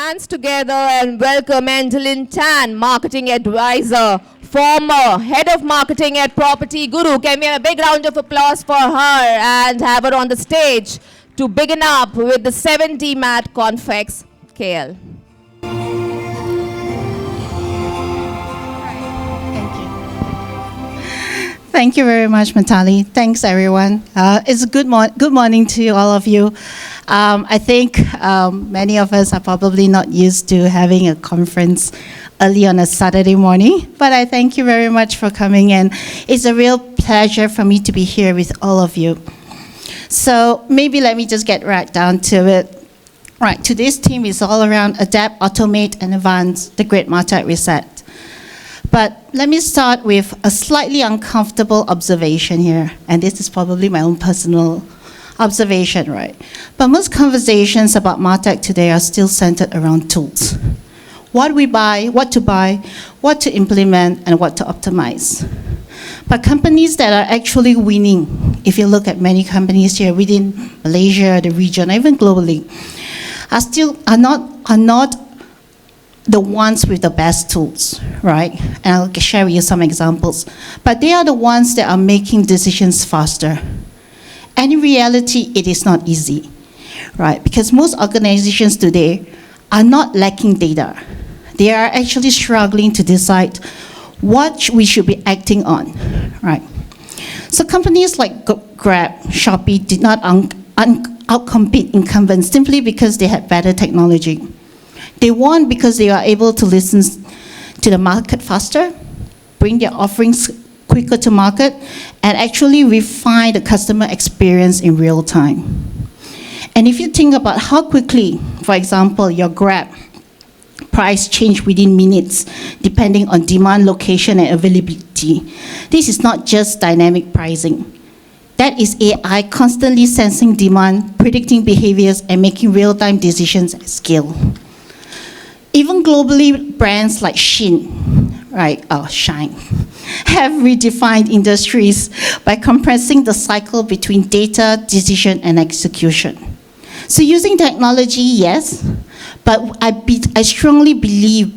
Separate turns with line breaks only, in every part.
hands together and welcome Adelene Tan, Marketing Advisor, former Head of Marketing at Property Guru. Can we have a big round of applause for her and have her on the stage to begin up with the 7 DMAT CONFEX KL.
Thank you very much, Matali. Thanks, everyone. It's a good morning to all of you. I think many of us are probably not used to having a conference early on a Saturday morning, but I thank you very much for coming in. It's a real pleasure for me to be here with all of you. So maybe let me just get right down to it. Right, today's theme is all around adapt, automate, and advance the Great Market Reset. But let me start with a slightly uncomfortable observation here, and this is probably my own personal observation, right? But most conversations about MarTech today are still centered around tools. What we buy, what to implement, and what to optimize. But companies that are actually winning, if you look at many companies here within Malaysia, the region, even globally, are not the ones with the best tools, right? And I'll share with you some examples. But they are the ones that are making decisions faster. And in reality, it is not easy, right? Because most organizations today are not lacking data. They are actually struggling to decide what we should be acting on, right? So companies like Grab, Shopee did not outcompete incumbents simply because they had better technology. They won because they are able to listen to the market faster, bring their offerings quicker to market, and actually refine the customer experience in real time. And if you think about how quickly, for example, your Grab price change within minutes, depending on demand, location, and availability, this is not just dynamic pricing. That is AI constantly sensing demand, predicting behaviors, and making real-time decisions at scale. Even globally, brands like Shine have redefined industries by compressing the cycle between data, decision, and execution. So using technology, yes, but I strongly believe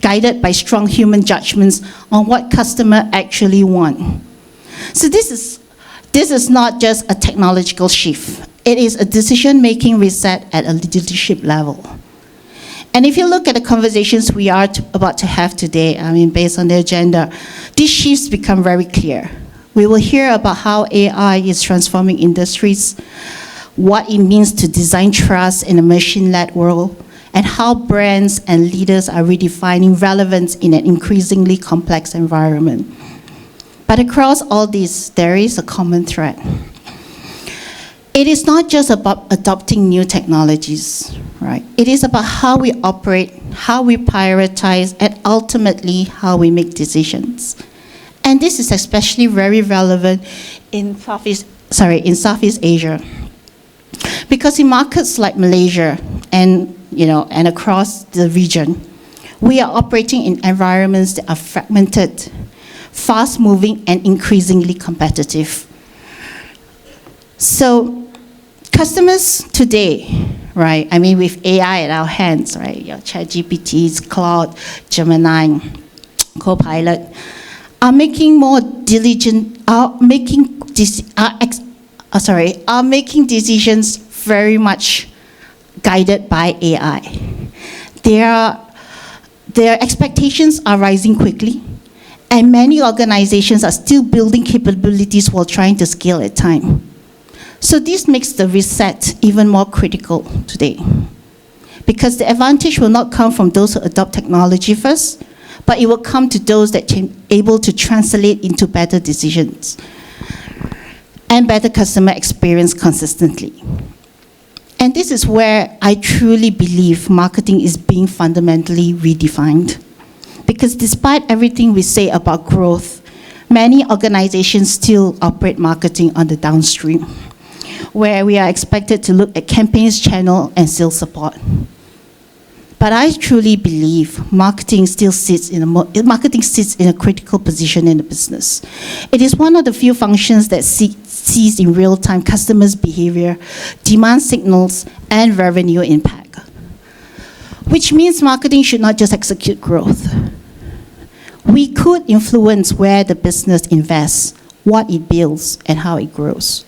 guided by strong human judgments on what customer actually want. So this is not just a technological shift. It is a decision-making reset at a leadership level. And if you look at the conversations we are about to have today, I mean, based on the agenda, these shifts become very clear. We will hear about how AI is transforming industries, what it means to design trust in a machine-led world, and how brands and leaders are redefining relevance in an increasingly complex environment. But across all this, there is a common thread. It is not just about adopting new technologies, right? It is about how we operate, how we prioritize, and ultimately how we make decisions. And this is especially very relevant in Southeast Asia. Because in markets like Malaysia and across the region, we are operating in environments that are fragmented, fast-moving, and increasingly competitive. So customers today, right, I mean with AI at our hands, right, your ChatGPTs, Claude, Gemini, Copilot, are making decisions very much guided by AI. Their expectations are rising quickly, and many organizations are still building capabilities while trying to scale at time. So this makes the reset even more critical today, because the advantage will not come from those who adopt technology first, but it will come to those that are able to translate into better decisions and better customer experience consistently. And this is where I truly believe marketing is being fundamentally redefined. Because despite everything we say about growth, many organizations still operate marketing on the downstream, where we are expected to look at campaigns, channel, and sales support. But I truly believe marketing sits in a critical position in the business. It is one of the few functions that sees in real time customers' behavior, demand signals, and revenue impact. which means marketing should not just execute growth. We could influence where the business invests, what it builds, and how it grows.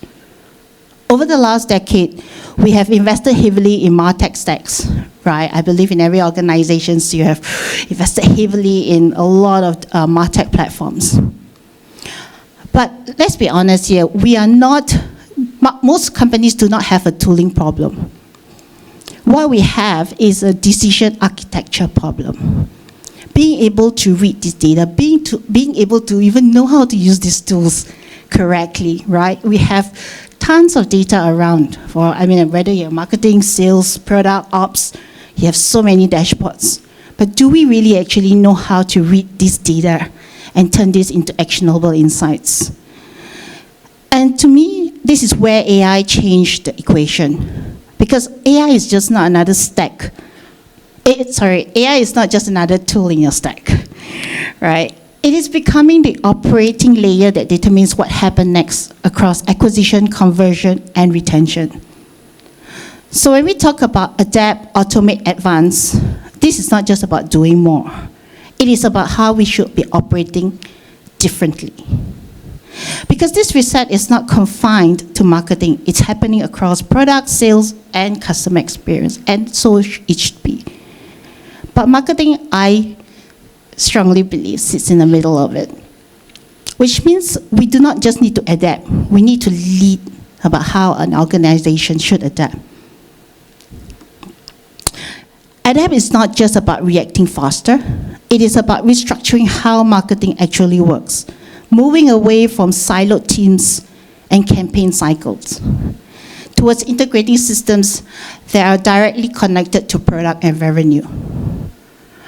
Over the last decade, we have invested heavily in MarTech stacks, right? I believe in every organization you have invested heavily in a lot of MarTech platforms. But let's be honest here, most companies do not have a tooling problem. What we have is a decision architecture problem. Being able to read this data, being able to even know how to use these tools correctly, right? We have tons of data around whether you're marketing, sales, product, ops, you have so many dashboards. But do we really actually know how to read this data and turn this into actionable insights? And to me, this is where AI changed the equation. Because AI is just not another stack. AI is not just another tool in your stack, right? It is becoming the operating layer that determines what happens next across acquisition, conversion, and retention. So when we talk about adapt, automate, advance, this is not just about doing more. It is about how we should be operating differently. Because this reset is not confined to marketing. It's happening across product, sales, and customer experience, and so it should be. But marketing, I strongly believe, sits in the middle of it, which means we do not just need to adapt. We need to lead about how an organization should adapt. Adapt is not just about reacting faster. It is about restructuring how marketing actually works, moving away from siloed teams and campaign cycles towards integrating systems that are directly connected to product and revenue.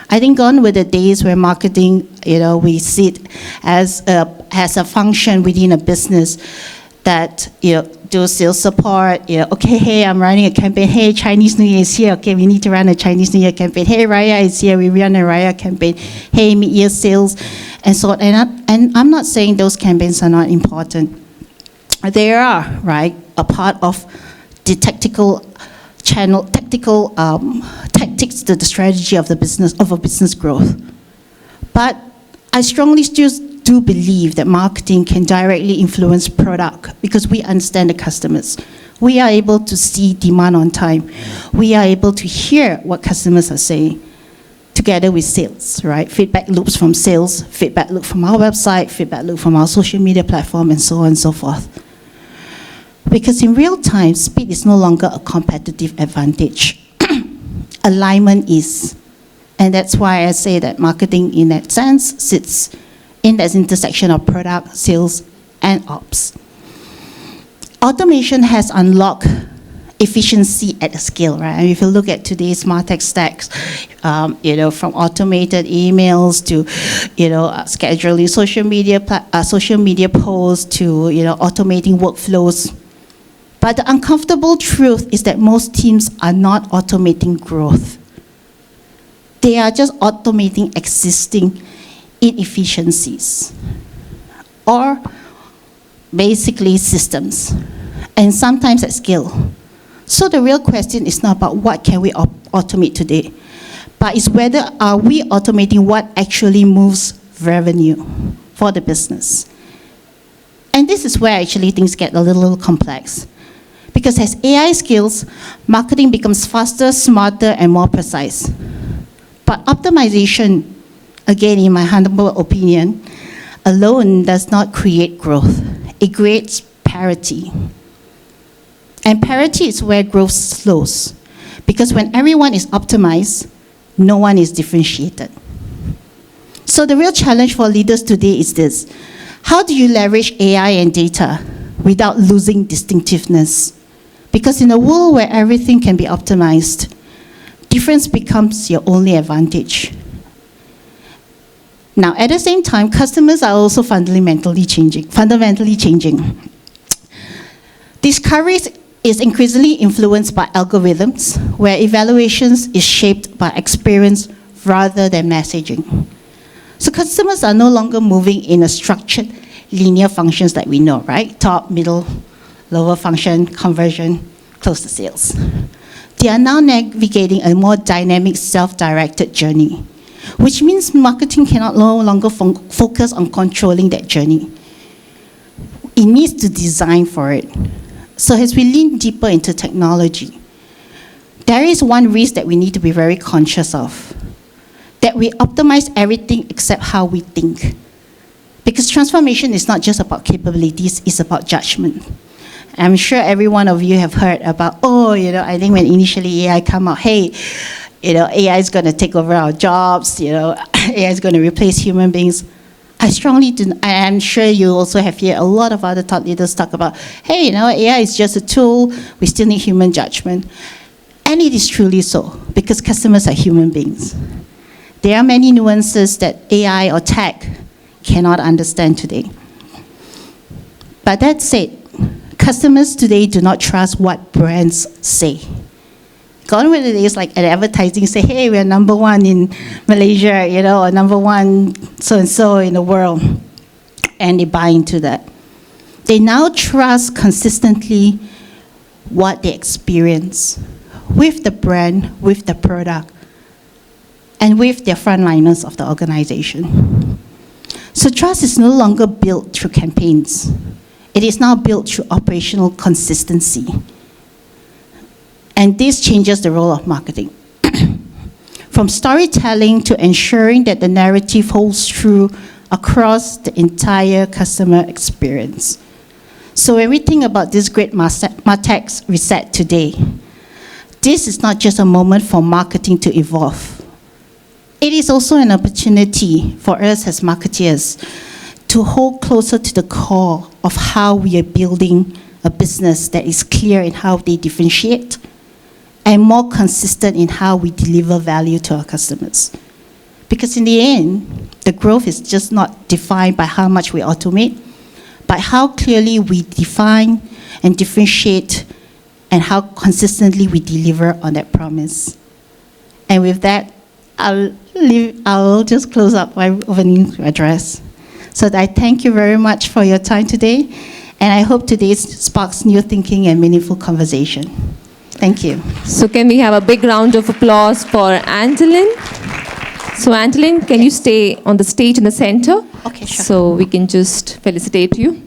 I think gone were the days where marketing, we see it as a function within a business that, do sales support, okay, hey, I'm running a campaign, hey, Chinese New Year is here, okay, we need to run a Chinese New Year campaign, hey, Raya is here, we run a Raya campaign, hey, mid-year sales, and so on. And I'm not saying those campaigns are not important. They are, right, a part of the tactical tactics to the strategy of a business growth. But I strongly still do believe that marketing can directly influence product because we understand the customers. We are able to see demand on time. We are able to hear what customers are saying together with sales, right? Feedback loops from sales, feedback loop from our website, feedback loop from our social media platform, and so on and so forth. Because in real time, speed is no longer a competitive advantage. Alignment is. And that's why I say that marketing, in that sense, sits in that intersection of product, sales, and ops. Automation has unlocked efficiency at a scale, right? And if you look at today's MarTech stacks, from automated emails to, scheduling social media posts to, automating workflows. But the uncomfortable truth is that most teams are not automating growth. They are just automating existing inefficiencies or basically systems, and sometimes at scale. So the real question is not about what can we automate today, but it's whether are we automating what actually moves revenue for the business. And this is where actually things get a little complex. Because as AI scales, marketing becomes faster, smarter, and more precise. But optimization, again, in my humble opinion, alone does not create growth. It creates parity. And parity is where growth slows. Because when everyone is optimized, no one is differentiated. So the real challenge for leaders today is this. How do you leverage AI and data without losing distinctiveness? Because in a world where everything can be optimized, difference becomes your only advantage. Now, at the same time, customers are also fundamentally changing. Discovery is increasingly influenced by algorithms, where evaluations is shaped by experience rather than messaging. So customers are no longer moving in a structured linear functions that we know, right? Top, middle, lower function, conversion, close to sales. They are now navigating a more dynamic, self-directed journey, which means marketing cannot no longer focus on controlling that journey. It needs to design for it. So as we lean deeper into technology, there is one risk that we need to be very conscious of, that we optimize everything except how we think. Because transformation is not just about capabilities, it's about judgment. I'm sure every one of you have heard about, I think when initially AI come out, hey, AI is going to take over our jobs, AI is going to replace human beings. I am sure you also have heard a lot of other thought leaders talk about, hey, AI is just a tool, we still need human judgment. And it is truly so, because customers are human beings. There are many nuances that AI or tech cannot understand today. But that said, customers today do not trust what brands say. Gone with the days like an advertising say, hey, we're number one in Malaysia, or number one so-and-so in the world. And they buy into that. They now trust consistently what they experience with the brand, with the product, and with their frontliners of the organization. So trust is no longer built through campaigns. It is now built through operational consistency. And this changes the role of marketing. From storytelling to ensuring that the narrative holds true across the entire customer experience. So when we think about this great MarTech reset today, this is not just a moment for marketing to evolve. It is also an opportunity for us as marketeers to hold closer to the core of how we are building a business that is clear in how they differentiate and more consistent in how we deliver value to our customers. Because in the end, the growth is just not defined by how much we automate, but how clearly we define and differentiate and how consistently we deliver on that promise. And with that, I'll just close up my opening address. So I thank you very much for your time today, and I hope today sparks new thinking and meaningful conversation. Thank you.
So can we have a big round of applause for Adelene? So Adelene, can you stay on the stage in the center?
Okay, sure.
So we can just felicitate you.